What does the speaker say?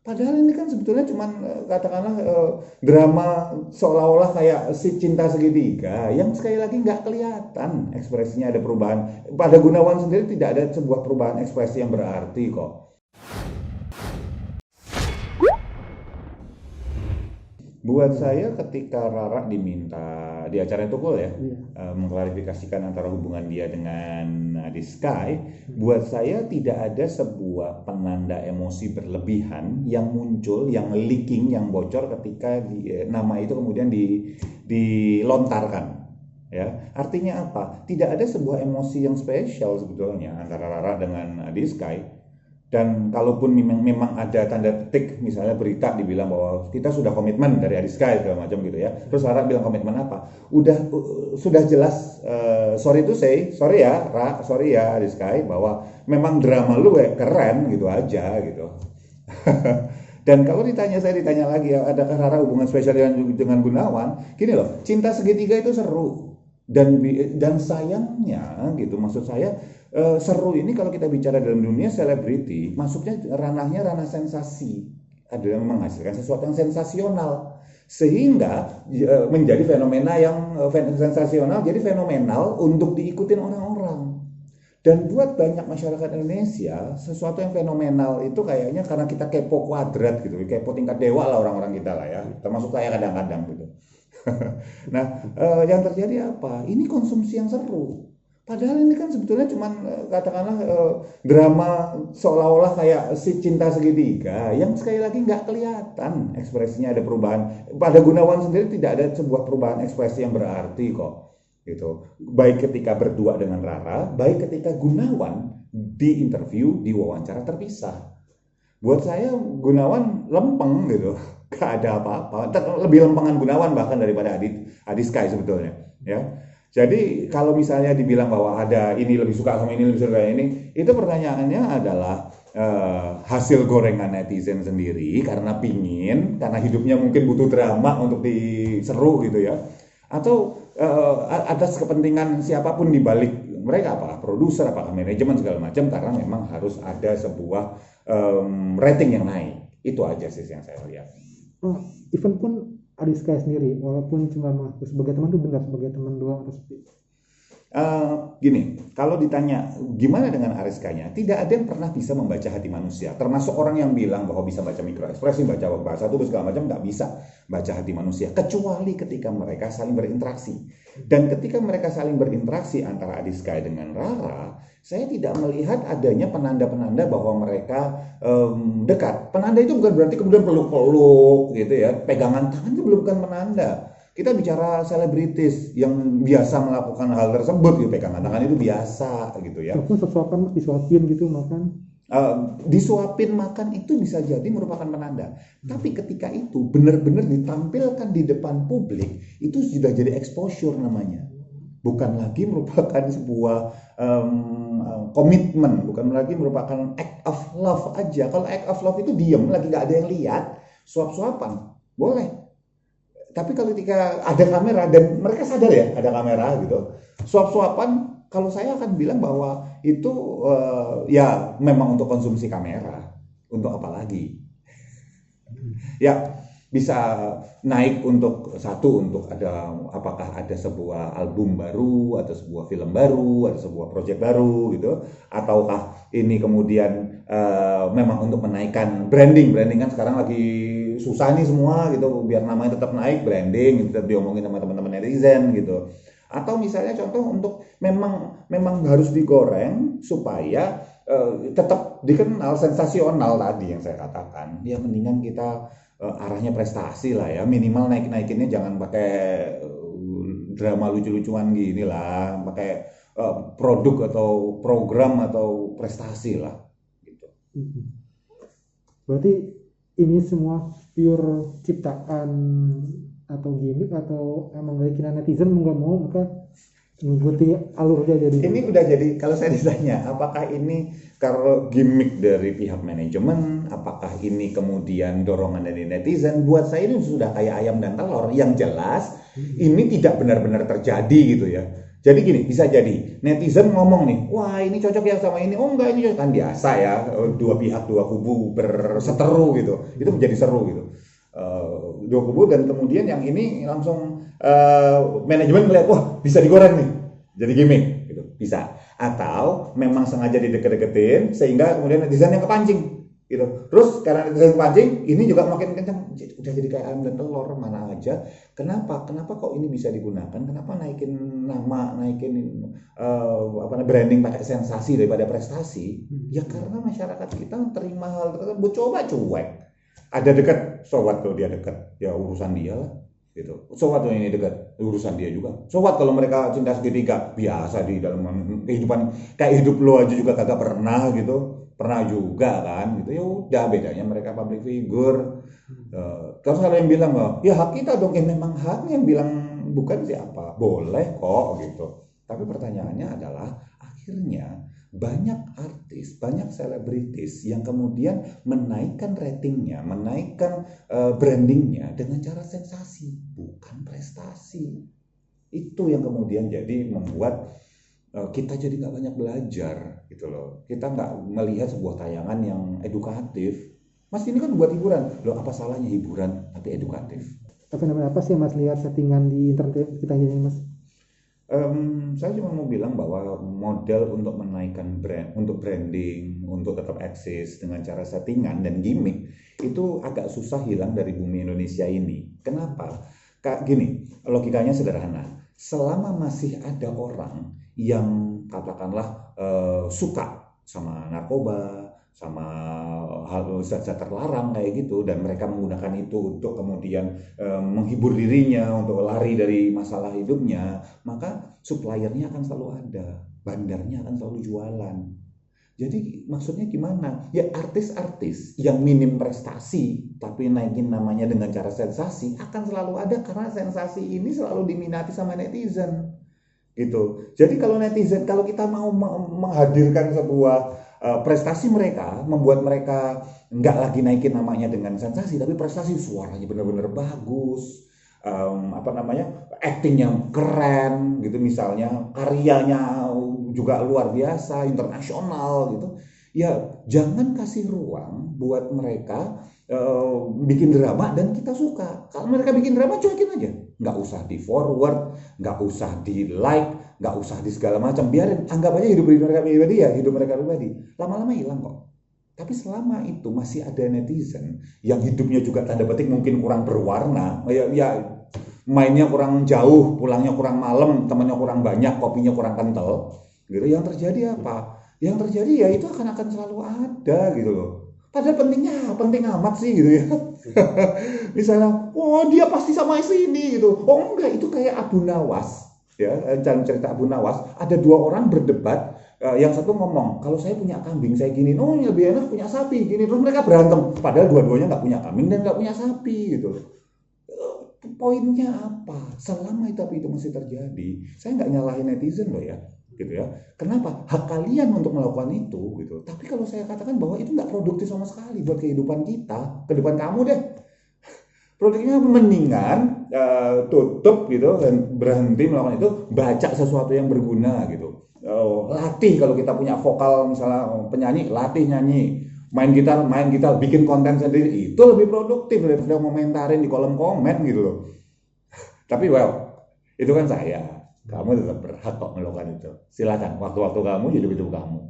Padahal ini kan sebetulnya cuman katakanlah drama seolah-olah kayak si cinta segitiga yang sekali lagi nggak kelihatan ekspresinya ada perubahan. Pada Gunawan sendiri tidak ada sebuah perubahan ekspresi yang berarti kok. Buat saya ketika Rara diminta di acara itu ya, Iya. mengklarifikasikan antara hubungan dia dengan di Sky, buat saya tidak ada sebuah penanda emosi berlebihan yang muncul, yang leaking, yang bocor ketika nama itu kemudian dilontarkan. Ya, artinya apa? Tidak ada sebuah emosi yang spesial sebetulnya antara Rara dengan di Sky. Dan kalaupun memang ada tanda petik, misalnya berita dibilang bahwa kita sudah komitmen dari Adiska segala macam gitu ya. Terus Rara bilang komitmen apa? Sudah jelas, sorry to say, sorry ya Adiska, bahwa memang drama lu keren gitu aja gitu. Dan kalau saya ditanya lagi ya, adakah Rara hubungan spesial dengan Gunawan? Gini loh, cinta segitiga itu seru. Dan sayangnya gitu, maksud saya seru ini kalau kita bicara dalam dunia selebriti, masuknya ranah sensasi, adalah menghasilkan sesuatu yang sensasional, sehingga menjadi fenomena yang sensasional, jadi fenomenal untuk diikutin orang-orang. Dan buat banyak masyarakat Indonesia, sesuatu yang fenomenal itu kayaknya karena kita kepo kuadrat gitu, kepo tingkat dewa lah orang-orang kita lah ya, termasuk saya kadang-kadang gitu. Nah, yang terjadi apa? Ini konsumsi yang seru. Padahal ini kan sebetulnya cuman katakanlah drama seolah-olah kayak si cinta segitiga yang sekali lagi nggak kelihatan ekspresinya ada perubahan. Pada Gunawan sendiri tidak ada sebuah perubahan ekspresi yang berarti kok. Gitu. Baik ketika berdua dengan Rara, baik ketika Gunawan di interview, di wawancara terpisah. Buat saya Gunawan lempeng gitu, gak ada apa-apa. Lebih lempengan Gunawan bahkan daripada Adi Sky sebetulnya. Ya, jadi kalau misalnya dibilang bahwa ada ini lebih suka sama ini lebih suka ini, itu pertanyaannya adalah hasil gorengan netizen sendiri karena hidupnya mungkin butuh drama untuk diseru gitu ya, atau atas kepentingan siapapun di balik mereka, apakah produser, apakah manajemen segala macam, karena memang harus ada sebuah rating yang naik. Itu aja sih yang saya lihat. Even pun Adiska sendiri, walaupun cuma mengaku sebagai teman itu benar sebagai teman doang atau seperti itu. Gini, kalau ditanya gimana dengan Ariskanya, tidak ada yang pernah bisa membaca hati manusia. Termasuk orang yang bilang bahwa bisa baca mikroekspresi, baca bahasa tubuh segala macam, nggak bisa baca hati manusia kecuali ketika mereka saling berinteraksi. Dan ketika mereka saling berinteraksi antara Adiska dengan Rara, saya tidak melihat adanya penanda-penanda bahwa mereka dekat. Penanda itu bukan berarti kemudian peluk-peluk gitu ya, pegangan tangan itu bukan penanda. Kita bicara selebritis yang biasa melakukan hal tersebut, gitu, pegangan tangan itu biasa gitu ya. Walaupun sesuapin, disuapin gitu makan. Disuapin makan itu bisa jadi merupakan penanda. Tapi ketika itu benar-benar ditampilkan di depan publik, itu sudah jadi exposure namanya. Bukan lagi merupakan sebuah komitmen, bukan lagi merupakan act of love aja. Kalau act of love itu diem, lagi nggak ada yang lihat, suap-suapan, boleh. Tapi kalau ketika ada kamera dan mereka sadar ya ada kamera gitu, suap-suapan, kalau saya akan bilang bahwa itu ya memang untuk konsumsi kamera, untuk apa lagi? Ya bisa naik untuk ada, apakah ada sebuah album baru atau sebuah film baru atau sebuah proyek baru gitu, ataukah ini kemudian memang untuk menaikkan branding kan sekarang lagi susah nih semua gitu, biar namanya tetap naik, branding tetap diomongin sama teman-teman netizen gitu. Atau misalnya contoh untuk memang harus digoreng supaya tetap dikenal, sensasional tadi yang saya katakan. Ya mendingan kita arahnya prestasi lah ya, minimal naikinnya jangan pakai drama lucu-lucuan gini lah, pakai produk atau program atau prestasi lah gitu. Berarti ini semua pure ciptaan atau gimmick atau emang dari kira netizen nggak mau maka mengikuti alurnya jadi. Ini udah jadi, kalau saya ditanya apakah ini kalau gimmick dari pihak manajemen, apakah ini kemudian dorongan dari netizen, buat saya ini sudah kayak ayam dan telur. Yang jelas ini tidak benar-benar terjadi gitu ya. Jadi gini, bisa jadi netizen ngomong nih, wah ini cocok ya sama ini, oh enggak ini cocok, kan biasa ya, dua pihak dua kubu berseteru gitu, itu menjadi seru gitu. Dua kubu dan kemudian yang ini langsung manajemen melihat, wah bisa digoreng nih, jadi gimmick gitu, bisa. Atau memang sengaja dideket-deketin sehingga kemudian netizen yang kepancing gitu. Terus karena netizen kepancing, ini juga makin kencang, udah jadi kayak ayam dan telur mana aja. Kenapa? Kenapa kok ini bisa digunakan? Kenapa naikin nama, naikin branding pakai sensasi daripada prestasi? Ya karena masyarakat kita terima hal tersebut, coba cuek. Ada dekat, so what kalau dia dekat, ya urusan dia lah gitu. So what kalau ini dekat, urusan dia juga. So what kalau mereka cinta segitiga, biasa di dalam kehidupan, kayak hidup lo aja juga kagak pernah gitu. Pernah juga kan gitu, ya udah, bedanya mereka public figure. Terus kalau yang bilang, ya hak kita dong, memang haknya, yang bilang bukan siapa, boleh kok gitu. Tapi pertanyaannya adalah, akhirnya banyak artis, banyak selebritis yang kemudian menaikkan ratingnya, menaikkan brandingnya dengan cara sensasi, bukan prestasi. Itu yang kemudian jadi membuat kita jadi nggak banyak belajar gitu loh. Kita nggak melihat sebuah tayangan yang edukatif. Mas, ini kan buat hiburan. Loh, apa salahnya hiburan tapi edukatif? Fenomena apa sih Mas lihat settingan di internet kita ini Mas? Saya cuma mau bilang bahwa model untuk menaikkan brand, untuk branding, untuk tetap eksis dengan cara settingan dan gimmick itu agak susah hilang dari bumi Indonesia ini. Kenapa? Kayak gini, logikanya sederhana. Selama masih ada orang yang katakanlah suka sama narkoba, sama hal zat-zat terlarang kayak gitu, dan mereka menggunakan itu untuk kemudian menghibur dirinya, untuk lari dari masalah hidupnya, maka suppliernya akan selalu ada, bandarnya akan selalu jualan. Jadi maksudnya gimana? Ya artis-artis yang minim prestasi tapi naikin namanya dengan cara sensasi akan selalu ada, karena sensasi ini selalu diminati sama netizen gitu. Jadi kalau netizen, kalau kita mau menghadirkan sebuah prestasi mereka, membuat mereka nggak lagi naikin namanya dengan sensasi, tapi prestasi, suaranya benar-benar bagus, actingnya keren gitu misalnya, karyanya juga luar biasa, internasional gitu. Ya jangan kasih ruang buat mereka bikin drama dan kita suka. Kalau mereka bikin drama, cuekin aja, nggak usah di forward, nggak usah di like, nggak usah di segala macam, biarin, anggap aja hidup mereka pribadi ya, hidup mereka pribadi, lama-lama hilang kok. Tapi selama itu masih ada netizen yang hidupnya juga tanda petik mungkin kurang berwarna, ya mainnya kurang jauh, pulangnya kurang malam, temannya kurang banyak, kopinya kurang kental, gitu. Yang terjadi apa? Yang terjadi ya itu akan selalu ada gitu loh. Padahal penting amat sih gitu ya. Misalnya, oh dia pasti sama ini gitu. Oh enggak, itu kayak Abu Nawas. Ya, dalam cerita Abu Nawas ada dua orang berdebat. Yang satu ngomong, kalau saya punya kambing saya gini, oh lebih enak punya sapi gini. Terus mereka berantem. Padahal dua-duanya nggak punya kambing dan nggak punya sapi gitu. Poinnya apa? Selama itu masih terjadi, saya nggak nyalahin netizen loh ya, gitu ya. Kenapa? Hak kalian untuk melakukan itu, gitu. Tapi kalau saya katakan bahwa itu nggak produktif sama sekali buat kehidupan kita, kehidupan kamu deh. Produknya mendingan tutup gitu dan berhenti melakukan itu, baca sesuatu yang berguna gitu. Latih, kalau kita punya vokal misalnya penyanyi, latih nyanyi. Main gitar, bikin konten sendiri, itu lebih produktif daripada komentarin di kolom komen gitu loh. Tapi itu kan saya. Kamu tetap berhak kok melakukan itu. Silakan, waktu-waktu kamu hidup kamu.